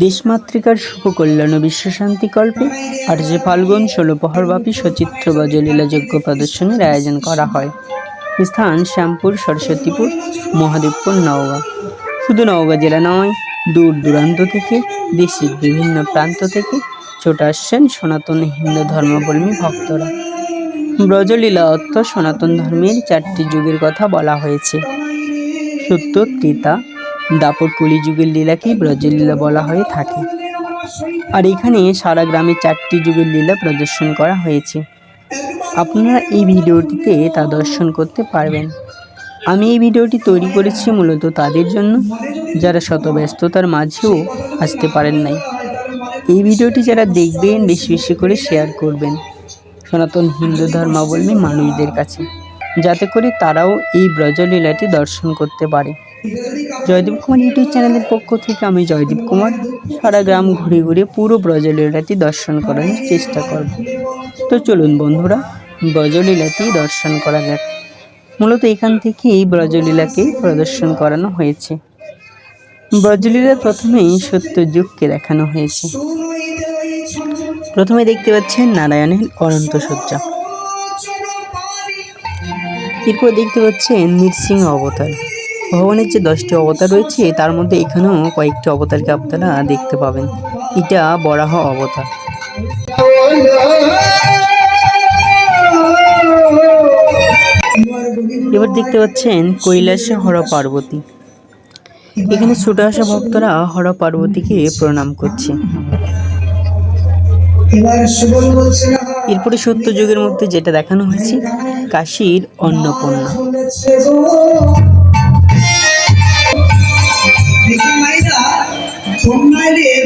দেশমাতৃকার শুভ কল্যাণ ও বিশ্বশান্তি কল্পে আর্যে ফাল্গুন 16 প্রহরব্যাপী সচিত্র ব্রজলীলা যজ্ঞ প্রদর্শনীর আয়োজন করা হয়। স্থান শ্যামপুর, সরস্বতীপুর, মহাদেবপুর, নওগাঁ। শুধু নওগাঁ জেলা নয়, দূর দূরান্ত থেকে, দেশের বিভিন্ন প্রান্ত থেকে ছুটে আসছেন সনাতন হিন্দু ধর্মাবলম্বী ভক্তরা। ব্রজলীলা অর্থ সনাতন ধর্মের 4টি যুগের কথা বলা হয়েছে। সত্য, ত্রেতা, দাপর, কলিযুগের লীলাকেই ব্রজলীলা বলা হয়ে থাকে। আর এখানে সারা গ্রামে 4টি যুগের লীলা প্রদর্শন করা হয়েছে। আপনারা এই ভিডিওটিতে তা দর্শন করতে পারবেন। আমি এই ভিডিওটি তৈরি করেছি মূলত তাদের জন্য যারা শত ব্যস্ততার মাঝেও আসতে পারেন নাই। এই ভিডিওটি যারা দেখবেন বেশি বেশি করে শেয়ার করবেন সনাতন হিন্দু ধর্মাবলম্বী মানুষদের কাছে, যাতে করে তারাও এই ব্রজলীলাটি দর্শন করতে পারে। জয়দেব কুমার ইউটিউব চ্যানেলের পক্ষ থেকে আমি জয়দেব কুমার সারা গ্রাম ঘুরে ঘুরে পুরো ব্রজলীলাটি দর্শন করানোর চেষ্টা করব। তো চলুন বন্ধুরা, ব্রজলীলাটি দর্শন করা যাক। মূলত এখান থেকে এই ব্রজলীলাকে প্রদর্শন করানো হয়েছে। ব্রজলীলার প্রথমেই সত্যযুগকে দেখানো হয়েছে। প্রথমে দেখতে পাচ্ছেন নারায়ণের অনন্ত শয্যা, এরপর দেখতে পাচ্ছেন নৃসিংহ অবতার। ভগবানের যে 10টি অবতার রয়েছে তার মধ্যে এখানেও কয়েকটি অবতারকে আপনারা দেখতে পাবেন। এটা বরাহ অবতার। এবার দেখতে পাচ্ছেন কৈলাসে হর পার্বতী। এখানে ছুটে আসা ভক্তরা হর পার্বতীকে প্রণাম করছে। এরপরে সত্য যুগের মধ্যে যেটা দেখানো হয়েছে কাশীর অন্নপূর্ণা।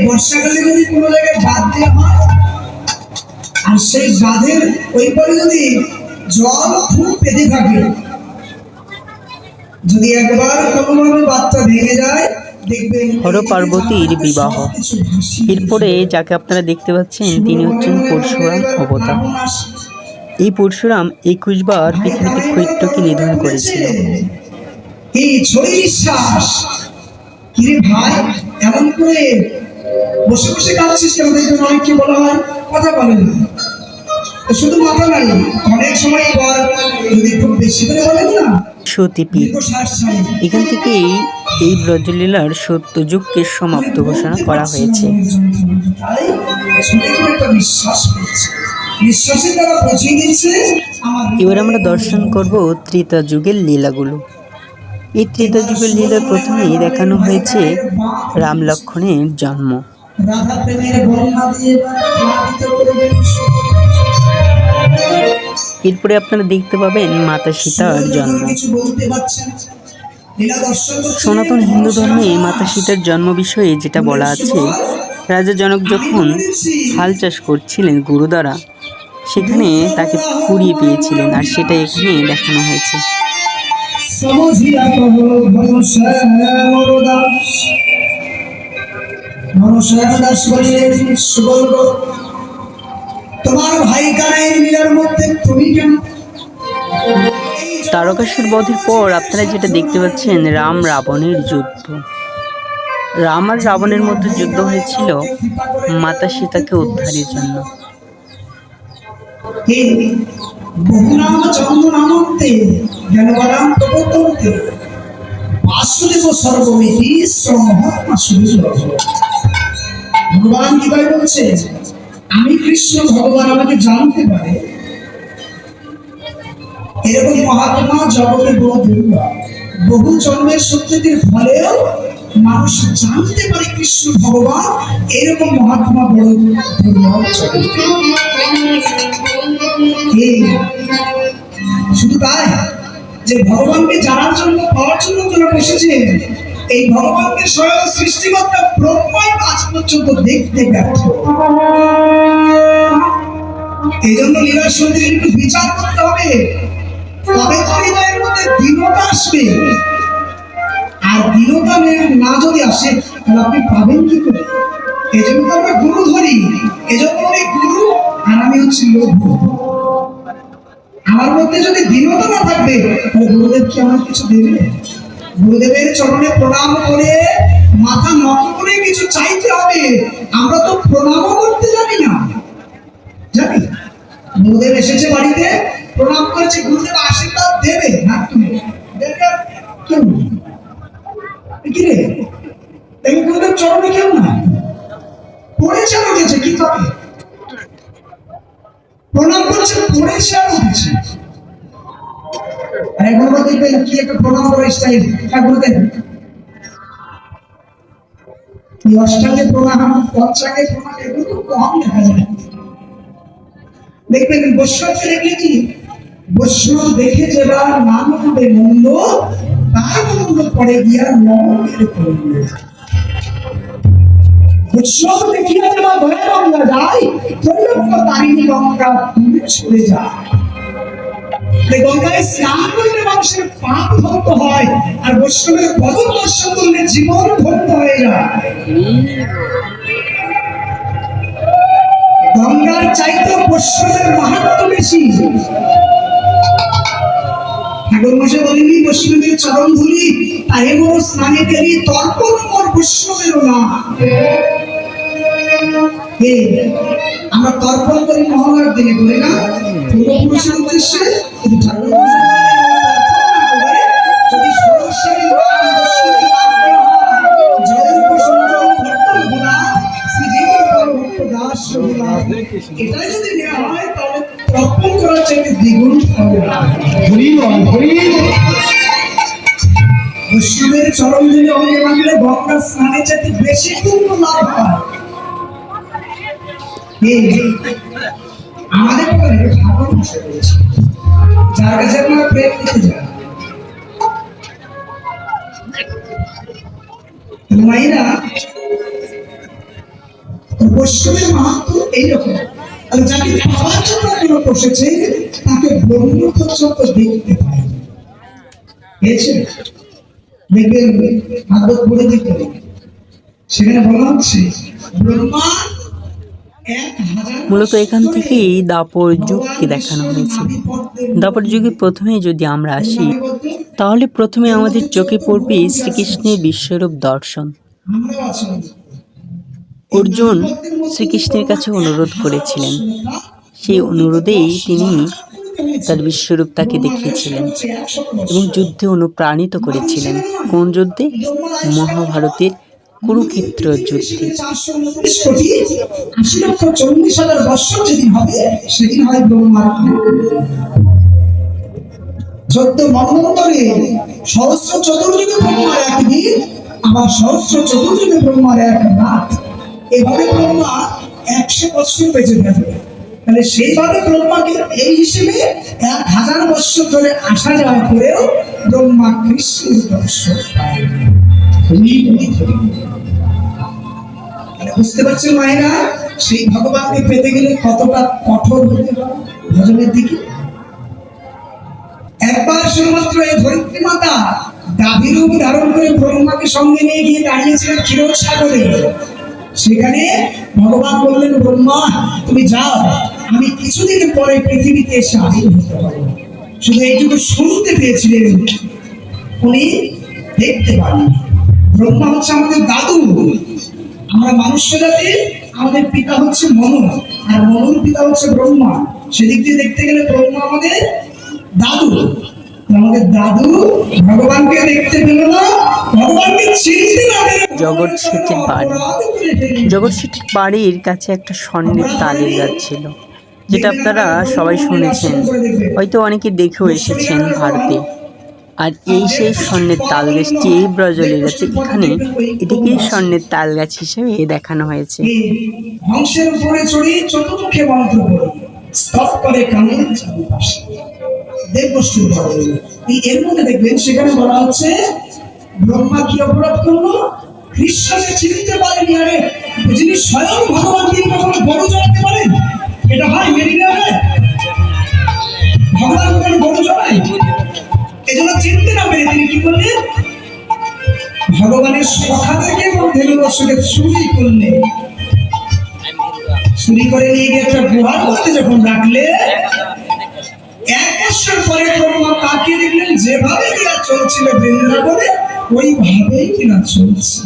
বর্ষাকালে যদি কোনো জায়গায় বাঁধ দেওয়া হয় আর সেই বাঁধের ওই পরে যদি জল খুব পেতে থাকে, যদি একবার কোনোভাবে বাঁধটা ভেঙে যায় দেখবেন হর পার্বতীর বিবাহ। এরপরে যাকে আপনারা দেখতে পাচ্ছেন তিনি হচ্ছেন পরশুরাম অবতার। এই পরশুরাম 21 বার পৃথিবীতে ক্ষৈত্যকে নিধন করেছিল। এই ছয়িশ্বাস কি রে ভাই, এমন করে বসে বসে কাঁদছিস কেন? দেখবেন অনেককে বলা হয় কথা বলে না, শুধু মাথা নাই, অনেক সময় পর যদি খুব বেশি করে বলেন না সতীপীঠ। এখান থেকেই এই ব্রজলীলার সত্যযুগকে সমাপ্ত ঘোষণা করা হয়েছে। এবার আমরা দর্শন করব ত্রেতা যুগের লীলাগুলো। এই ত্রেতা যুগের লীলা প্রথমেই দেখানো হয়েছে রাম লক্ষ্মণের জন্ম। এরপরে আপনারা দেখতে পাবেন মাতা সীতার জন্ম। সনাতন হিন্দু ধর্মে মাতা সীতার জন্ম বিষয়ে যেটা বলা আছে, রাজা জনক যখন হাল চাষ করছিলেন গুরু দ্বারা, সেখানে তাকে কুড়িয়ে পেয়েছিলেন, আর সেটা এখানে দেখানো হয়েছে। তোমার ভাই কানাইয়ের মিলার মধ্যে তুমি কেন? তারকাসুর বধের পর আপনারা যেটা দেখতে পাচ্ছেন রাম রাবণের যুদ্ধ। রাম আর রাবণের মধ্যে যুদ্ধ হয়েছিল মাতা সীতাকে উদ্ধারের জন্য। ভগবান কি ভাই বলছে, আমি কৃষ্ণ ভগবান আমাকে জানতে পারে, এরকম মহাত্মা জগতে বহু জন্মের সত্যতির ফলেও মানুষ জানতে পারে কৃষ্ণ ভগবান, এরকম মহাত্মা বড় শুধু তাই যে ভগবানকে জানার জন্য পাওয়ার জন্য যারা বসেছে, এই ভগবানকে স্বয়ং সৃষ্টিকর্তা ব্রহ্মাই আজ পর্যন্ত দেখতে ব্যর্থ। এই জন্য লীলার সঙ্গে একটু বিচার করতে হবে, তবে তো হৃদয়ের মধ্যে দীনতা আসবে। আর দীনতা না যদি আসে তাহলে আপনি পাবেন কি করে? এই জন্য তো আমরা গুরু ধরি, এই জন্য আমি গুরু আর আমি হচ্ছি লোক। আমার মধ্যে যদি দীনতা না থাকবে তাহলে গুরুদেব কি আমার কিছু দেবে? গুরুদেবের চরণে প্রণাম করে মাথা হবে। প্রণাম করছে পড়ে সে আর উঠেছে। আর এখন দেখবেন কি একটা প্রণাম করার স্টাইল ঠাকুরদের, অষ্টাঙ্গে প্রণাম, পঞ্চাঙ্গে প্রণাম, এগুলো খুব কম দেখা যায়। দেখবেন বৈষ্ণবকে দেখলে কি, বৈষ্ণব দেখে যেবার নাম হবে মন্দ, তার মন্দ পড়ে গিয়া নমের করল। বৈষ্ণব দেখিয়া যেবার ভয়ে গঙ্গা যায়, ত্রৈলোক্য তারিণী গঙ্গা দূরে চলে যায়। গঙ্গায় স্নান করলে মানুষের পাপ ধৌত হয়, আর বৈষ্ণবের পদ দর্শন করলে জীবন ধৌত হয়ে যায়। গঙ্গার চাইতে বৈষ্ণবের মাহাত্ম্য বেশি। ঠাকুর মশাই বলেনি বৈষ্ণবের চরণ ধুলি তাই মোর স্নানে গেলি, তর্পণ মোর বৈষ্ণবেরও না। আমরা তর্পণ করি মহালয়ার দিনে, করি না? পূর্বপুরুষের উদ্দেশ্যে। কিন্তু ঠাকুর মশাই যদি সরস্বতী এটাই যদি নেওয়া হয় তাহলে তর্পণ করার চাইতে দ্বিগুণ হবে। বৈষ্ণবের চরণ ধুলি অঙ্গে মানলে গঙ্গা স্নানের চাইতে বেশি পুণ্য লাভ হয়। আমাদের ঠাকুর মশাই বলছে, যার কাছে আপনারা প্রেম দিতে যান, মায়েরা বৈষ্ণবের মাহাত্ম্য এইরকম। যাকে খাওয়ার জন্য কোনো বসেছে তাকে ব্রহ্ম পর্যন্ত দেখতে পায়। দেখবেন ভাগবত বলে দেখতে, সেখানে বলা হচ্ছে ব্রহ্মা মূলত এখান থেকেই দাপর যুগকে দেখানো হয়েছে। দাপর যুগে প্রথমে যদি আমরা আসি, তাহলে প্রথমে আমাদের চোখে পড়বে শ্রীকৃষ্ণের বিশ্বরূপ দর্শন। অর্জুন শ্রীকৃষ্ণের কাছে অনুরোধ করেছিলেন, সেই অনুরোধেই তিনি তার বিশ্বরূপ তাকে দেখিয়েছিলেন এবং যুদ্ধে অনুপ্রাণিত করেছিলেন। কোন যুদ্ধে? মহাভারতের কুরুক্ষেত্র যুদ্ধে। 80,40,000 বছর যেদিন হবে সেদিন হয় ব্রহ্মার 14 মন্বন্তরে সহস্র চতুর্যুগে ব্রহ্মার একদিন, আবার সহস্র চতুর্যুগে ব্রহ্মার এক রাত। এভাবে ব্রহ্মা 100 বছর বেঁচে থাকবে। তাহলে সেইভাবে ব্রহ্মাকে এই হিসেবে 1000 বছর ধরে আসা যাওয়া করেও ব্রহ্মা কৃষ্ণের দর্শন পায়। বুঝতে পারছেন মায়েরা, সেই ভগবানকে পেতে গেলে কতটা কঠোর হতে হয় ভজনের দিকে। একবার শুধুমাত্র এই ধরিত্রী মাতা গাভীর রূপ ধারণ করে ব্রহ্মাকে সঙ্গে নিয়ে গিয়ে দাঁড়িয়েছিলেন ক্ষীরোদ সাগরে। সেখানে ভগবান বললেন, ব্রহ্মা তুমি যাও, আমি কিছুদিন পরে পৃথিবীতে এসে আবির হতে হবে। শুধু এইটুকু শুনতে পেয়েছিলেন, উনি দেখতে পাননি। ব্রহ্মা হচ্ছে আমাদের দাদু। আমরা মানুষ জাতি, আমাদের পিতা হচ্ছে মনু, আর মনুর পিতা হচ্ছে ব্রহ্মা। সেদিক দিয়ে দেখতে গেলে ব্রহ্মা আমাদের দাদু। আমাদের দাদু ভগবানকে দেখতে পেল না, ভগবানকে চিনতে না পেরে জগৎ শেঠের বাড়ি। জগৎ শেঠের বাড়ির কাছে একটা স্বর্ণের তালের গাছ ছিল, যেটা আপনারা সবাই শুনেছেন, হয়তো অনেকে দেখেও এসেছেন ভারতে। আর এই সেই স্বর্ণের তাল গাছটি এই ব্রজলীলাতে এখানে এটিকেই স্বর্ণের তাল গাছ হিসেবে দেখানো হয়েছে। হংসের উপরে চড়ি চতুর্মুখে মন্ত্র পড়ি, স্তব করে কানে চারিপাশে দেবগোষ্ঠীর ধর্ম। এর মধ্যে দেখবেন সেখানে বলা হচ্ছে ব্রহ্মা কি অপরাধ করলো? কৃষ্ণকে চিনতে পারেনি। আরে যিনি স্বয়ং ভগবান, তিনি কখনো গরু চড়াতে পারেন? এটা হয় মেনে নেওয়া যায়? ভগবান কখনো গরু চড়ায়? এজন্য চিনতে না পেরে তিনি কি করলেন? ভগবানের সখাদেরকে এবং ধেনুবর্ষকে চুরি করলেন। চুরি করে নিয়ে গিয়ে একটা গুহার মধ্যে যখন রাখলে, 1 বছর পরে ব্রহ্মা তাকিয়ে দেখলেন যেভাবে কিনা চলছিল বৃন্দাবনে, ওইভাবেই কিনা চলছে।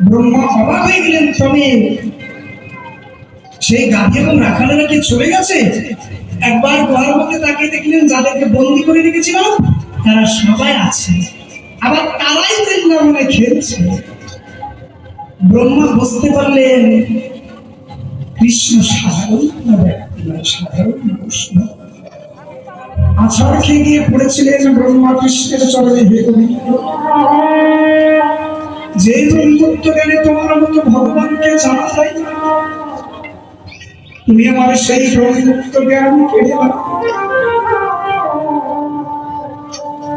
ব্রহ্মা অবাক হয়ে গেলেন। তবে সেই গাভী এবং রাখালেরা কি চলে গেছে? একবার গুহার মধ্যে তাকিয়ে দেখলেন যাদেরকে বন্দি করে রেখেছিলাম তারা সবাই আছে, আবার তারাই বৃন্দাবনে খেলছে। ব্রহ্মা বুঝতে পারলেন কৃষ্ণ সাধারণ ব্যক্তি নয়, সাধারণ মানুষ নয়। আছাড় খেয়ে গিয়ে পড়েছিলেন ব্রহ্মা কৃষ্ণের চরণে, হে গোবিন্দ, যে ব্রহ্মত্ব জ্ঞানে তোমার মতো ভগবানকে জানা যায় না, তুমি আমার সেই ব্রহ্মত্ব জ্ঞান কেড়ে দাও।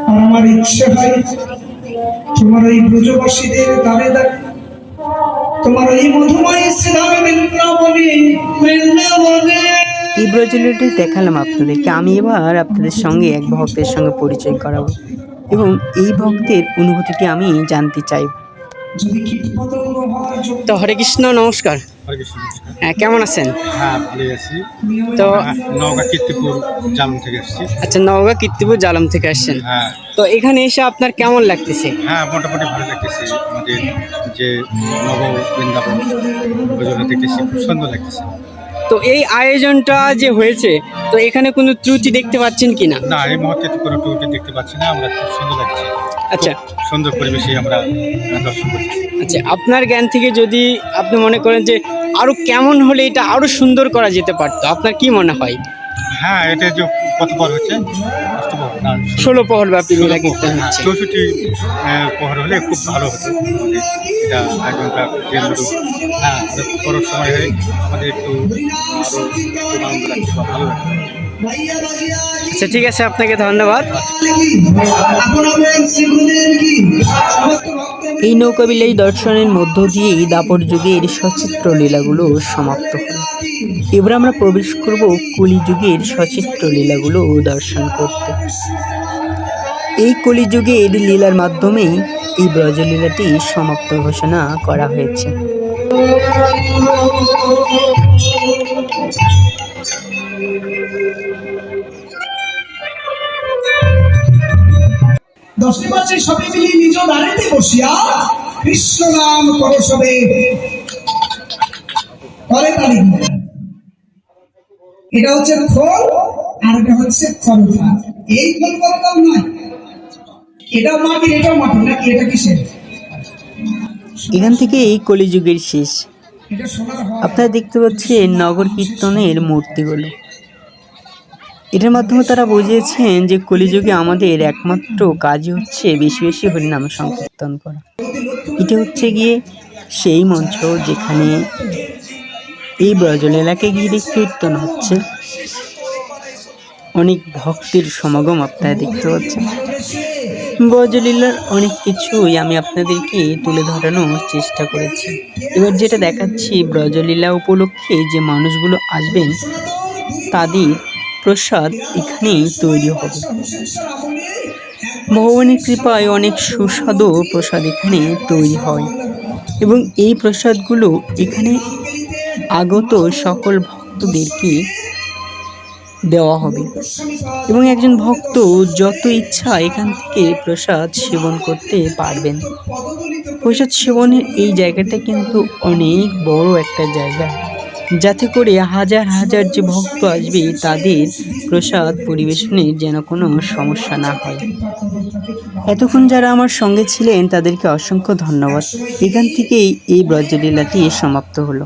আর আমার ইচ্ছে হয় তোমার ওই ব্রজবাসীদের দ্বারে দ্বারে, তোমার ওই মধুময় শ্রীধাম বৃন্দাবনে বৃন্দাবনে। এই ব্রজলীলাটি দেখালাম আপনাদেরকে। আমি এবার আপনাদের সঙ্গে এক ভক্তের সঙ্গে পরিচয় করাবো এবং এই ভক্তের অনুভূতিটি আমি জানতে চাইব। যদি কীটপতঙ্গ হয়, তো হরে কৃষ্ণ, নমস্কার। হ্যাঁ, কেমন আছেন? হ্যাঁ, ভালোই আছি। তো নওগাঁ কীর্তিপুর জালম থেকে আসছি। আচ্ছা, নওগাঁ কীর্তিপুর জালম থেকে আসছেন। হ্যাঁ তো এখানে এসে আপনার কেমন লাগতেছে? হ্যাঁ, মোটামুটি ভালো লাগতেছে। আমাদের যে নব বৃন্দাবন ওজনে দেখতেছি, খুব সুন্দর লাগতেছে। তো এই আয়োজনটা যে হয়েছে, তো এখানে কোনো ত্রুটি দেখতে পাচ্ছেন কিনা? না, এই মুহূর্তে তো কোনো টুটি দেখতে পাচ্ছি না। আমরা খুব সুন্দর লাগছে। আচ্ছা খুব সুন্দর পরিবেশে আমরা দর্শন করছি। আচ্ছা, আপনার জ্ঞান থেকে যদি আপনি মনে করেন যে আরো কেমন হলে এটা আরো সুন্দর করা যেতে পারতো, আপনার কি মনে হয়? হ্যাঁ, এটা যে কত পর হচ্ছে, অষ্টপহর না 16 প্রহর ব্যাপী লীলা কীর্তন হচ্ছে। 64 পহর হলে খুব ভালো হতো। এটা আয়োজনটা হ্যাঁ, পরের সময় হয়ে আমাদের একটু আরো আনন্দ লাগছে বা ভালো লাগছে। আচ্ছা, ঠিক আছে, আপনাকে ধন্যবাদ। এই নৌকাবিলাস দর্শনের মধ্য দিয়েই দাপর যুগের সচিত্র লীলাগুলো সমাপ্ত হলো। এবার আমরা প্রবেশ করব কলিযুগের সচিত্র লীলাগুলো দর্শন করতে। এই কলিযুগের লীলার মাধ্যমেই এই ব্রজলীলাটি সমাপ্ত ঘোষণা করা হয়েছে। দশটি মাসে সবে মিলিয়ে নিজ দাঁড়িতে বসিয়া কৃষ্ণ নাম করো সবে, করে তালি। এটা হচ্ছে খোল আর এটা হচ্ছে খরচা। এই খোল করতাম নয়, এটা মাটি, এটাও মাটি নাকি, এটা কিসের? এখান থেকে এই কলিযুগের শেষ। এটা সোনার হয়। আপনারা দেখতে পাচ্ছেন নগর কীর্তনের মূর্তিগুলো। এটার মাধ্যমে তারা বুঝিয়েছেন যে কলিযুগে আমাদের একমাত্র কাজই হচ্ছে বেশি বেশি হরিনাম সংকীর্তন করা। এটা হচ্ছে গিয়ে সেই মঞ্চ যেখানে এই ব্রজলীলাকে ঘিরে কীর্তন হচ্ছে। অনেক ভক্তের সমাগম আপনারা দেখতে পাচ্ছেন। ব্রজলীলার অনেক কিছুই আমি আপনাদেরকে তুলে ধরানোর চেষ্টা করেছি। এবার যেটা দেখাচ্ছি, ব্রজলীলা উপলক্ষে যে মানুষগুলো আসবেন তাদের প্রসাদ এখানেই তৈরি হবে। ভগবানের কৃপায় অনেক সুস্বাদু প্রসাদ এখানে তৈরি হয় এবং এই প্রসাদগুলো এখানে আগত সকল ভক্তদেরকে দেওয়া হবে এবং একজন ভক্ত যত ইচ্ছা এখান থেকে প্রসাদ সেবন করতে পারবেন। প্রসাদ সেবনের এই জায়গাটা কিন্তু অনেক বড় একটা জায়গা, যাতে করে হাজার হাজার যে ভক্ত আসবে তাদের প্রসাদ পরিবেশনের যেন কোনো সমস্যা না হয়। এতক্ষণ যারা আমার সঙ্গে ছিলেন তাদেরকে অসংখ্য ধন্যবাদ। এখান থেকেই এই ব্রজলীলাটি সমাপ্ত হলো।